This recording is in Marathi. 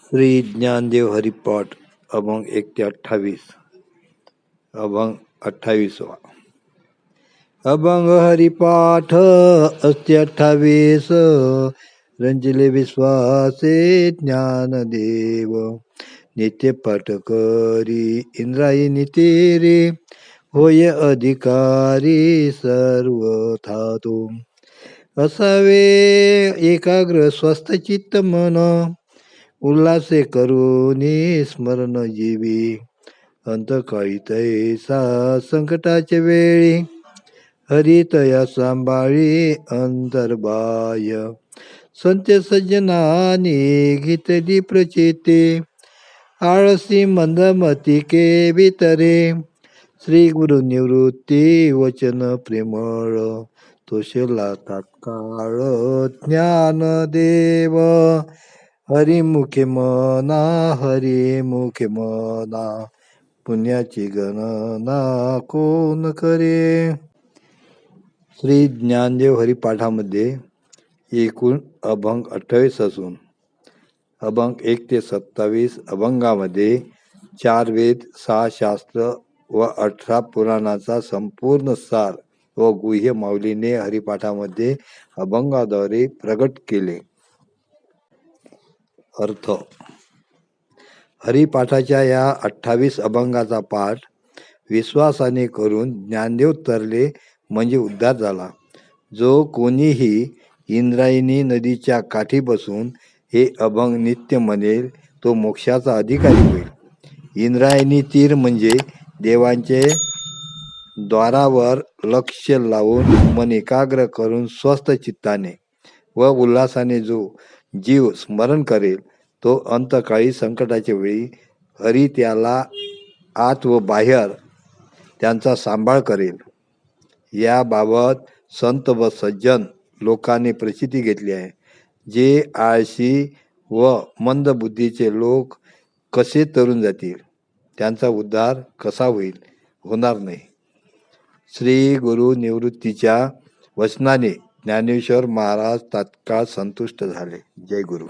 श्री ज्ञानदेव हरिपाठ अभंग 1 ते 28. अभंग 28वा. अभंग हरिपाठ अस्ते 28. रंजिले विश्वासे ज्ञानदेव. नित्य पाठ करी इंद्रायणी तेरे. होय अधिकारी सर्वथा तो. असावे एकाग्र स्वस्थ चित्त मन. उल्हासे करुनी स्मरण जीवी. अंतकाळी तैसा संकटाच्या वेळी. हरितया सांभाळी अंतर्बाह्य. संत सज्जनानी घेतली प्रचिते. आळसी मंदमती के वितरे. श्री गुरु निवृत्ती वचन प्रेमळ. तोषला तात्काळ ज्ञानदेव. हरिमुखे मना हरिमुखे मना. पुण्याची गणना कोण करे. श्री ज्ञानदेव हरिपाठामध्ये एकूण अभंग 28 असून अभंग 1 ते 27 अभंगामध्ये 4 वेद, 6 शास्त्र व 18 पुराणाचा संपूर्ण सार व गुह्य माऊलीने हरिपाठामध्ये अभंगाद्वारे प्रगट केले. अर्थ. हरिपाठाच्या या 28 अभंगाचा पाठ विश्वासाने करून ज्ञानदेव तरले म्हणजे उद्धार झाला. जो कोणीही इंद्रायणी नदीच्या काठी बसून हे अभंग नित्य म्हणेल तो मोक्षाचा अधिकारी होईल. इंद्रायणी तीर म्हणजे देवांचे द्वारावर लक्ष लावून मन एकाग्र करून स्वस्थ चित्ताने व उल्हासाने जो जीव स्मरण करेल तो अंतकाळी संकटाच्या वेळी हरी त्याला आत व बाहेर त्यांचा सांभाळ करेल. याबाबत संत व सज्जन लोकांनी प्रचिती घेतली आहे. जे आळशी व मंदबुद्धीचे लोक कसे तरून जातील, त्यांचा उद्धार कसा होईल, होणार नाही. श्री गुरु निवृत्तीच्या वचनाने ज्ञानेश्वर महाराज तात्काळ संतुष्ट झाले. जय गुरु.